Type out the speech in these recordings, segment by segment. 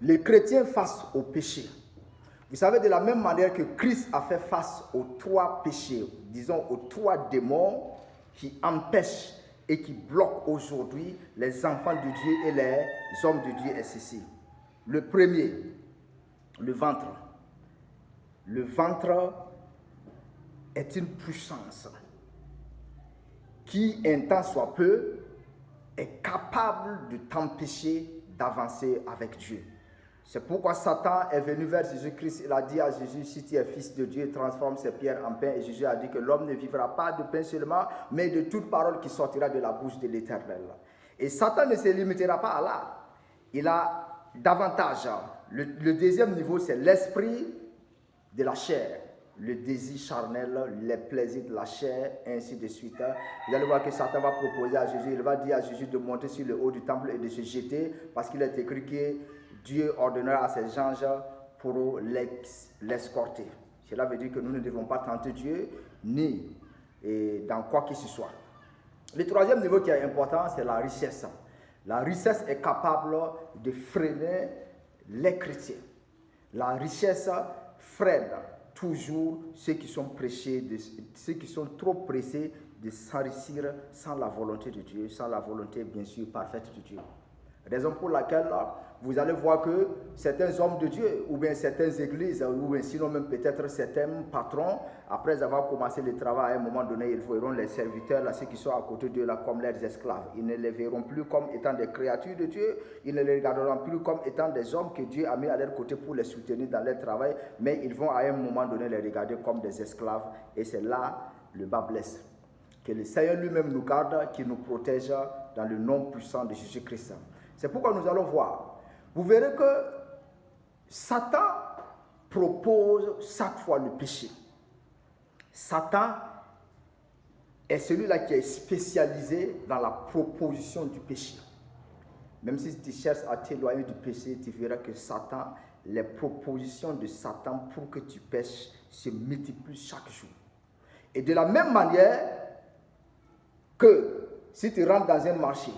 les chrétiens face au péché. Vous savez, de la même manière que Christ a fait face aux 3 péchés, disons aux 3 démons qui empêchent et qui bloquent aujourd'hui les enfants de Dieu et les hommes de Dieu est ceci. Le premier, le ventre. Le ventre est une puissance qui, un temps soit peu, est capable de t'empêcher d'avancer avec Dieu. C'est pourquoi Satan est venu vers Jésus-Christ. Il a dit à Jésus, si tu es fils de Dieu, transforme ces pierres en pain. Et Jésus a dit que l'homme ne vivra pas de pain seulement, mais de toute parole qui sortira de la bouche de l'Éternel. Et Satan ne se limitera pas à là. Il a davantage. Le deuxième niveau, c'est l'esprit de la chair. Le désir charnel, les plaisirs de la chair, ainsi de suite. Vous allez voir que Satan va proposer à Jésus, il va dire à Jésus de monter sur le haut du temple et de se jeter, parce qu'il est écrit que Dieu ordonnera à ses anges pour l'escorter. Cela veut dire que nous ne devons pas tenter Dieu, ni dans quoi que ce soit. Le troisième niveau qui est important, c'est la richesse. La richesse est capable de freiner les chrétiens. La richesse freine toujours ceux qui sont ceux qui sont trop pressés de s'enrichir sans la volonté de Dieu, sans la volonté bien sûr parfaite de Dieu. Raison pour laquelle vous allez voir que certains hommes de Dieu, ou bien certaines églises, ou bien sinon même peut-être certains patrons, après avoir commencé le travail, à un moment donné, ils verront les serviteurs, là, ceux qui sont à côté d'eux, là, comme leurs esclaves. Ils ne les verront plus comme étant des créatures de Dieu, ils ne les regarderont plus comme étant des hommes que Dieu a mis à leur côté pour les soutenir dans leur travail, mais ils vont à un moment donné les regarder comme des esclaves, et c'est là le bas blesse. Que le Seigneur lui-même nous garde, qu'il nous protège dans le nom puissant de Jésus-Christ. C'est pourquoi nous allons voir. Vous verrez que Satan propose chaque fois le péché. Satan est celui-là qui est spécialisé dans la proposition du péché. Même si tu cherches à t'éloigner du péché, tu verras que Satan, les propositions de Satan pour que tu pêches se multiplient chaque jour. Et de la même manière que si tu rentres dans un marché,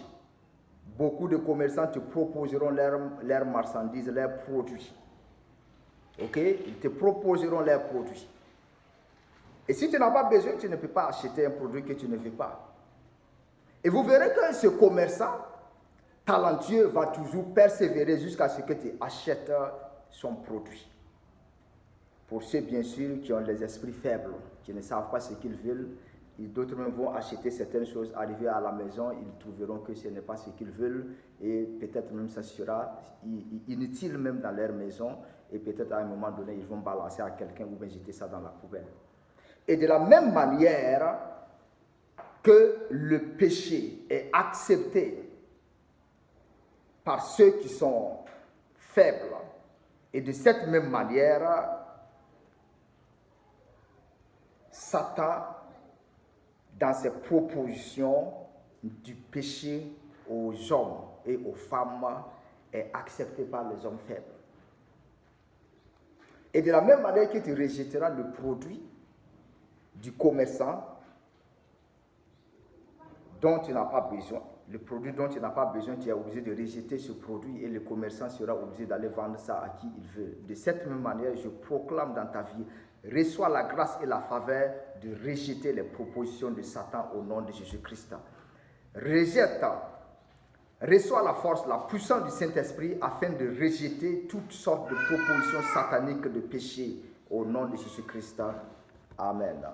beaucoup de commerçants te proposeront leurs marchandises, leurs produits. Ok? Ils te proposeront leurs produits. Et si tu n'as pas besoin, tu ne peux pas acheter un produit que tu ne veux pas. Et vous verrez que ce commerçant talentueux va toujours persévérer jusqu'à ce que tu achètes son produit. Pour ceux, bien sûr, qui ont les esprits faibles, qui ne savent pas ce qu'ils veulent, d'autres même vont acheter certaines choses, arriver à la maison, ils trouveront que ce n'est pas ce qu'ils veulent et peut-être même ça sera inutile même dans leur maison et peut-être à un moment donné, ils vont balancer à quelqu'un ou bien jeter ça dans la poubelle. Et de la même manière que le péché est accepté par ceux qui sont faibles, et de cette même manière, Satan, dans ses propositions du péché aux hommes et aux femmes, est accepté par les hommes faibles. Et de la même manière que tu rejetteras le produit du commerçant dont tu n'as pas besoin, le produit dont tu n'as pas besoin, tu es obligé de rejeter ce produit et le commerçant sera obligé d'aller vendre ça à qui il veut. De cette même manière, je proclame dans ta vie, reçois la grâce et la faveur de rejeter les propositions de Satan au nom de Jésus-Christ. Rejette, reçois la force, la puissance du Saint-Esprit afin de rejeter toutes sortes de propositions sataniques de péché au nom de Jésus-Christ. Amen.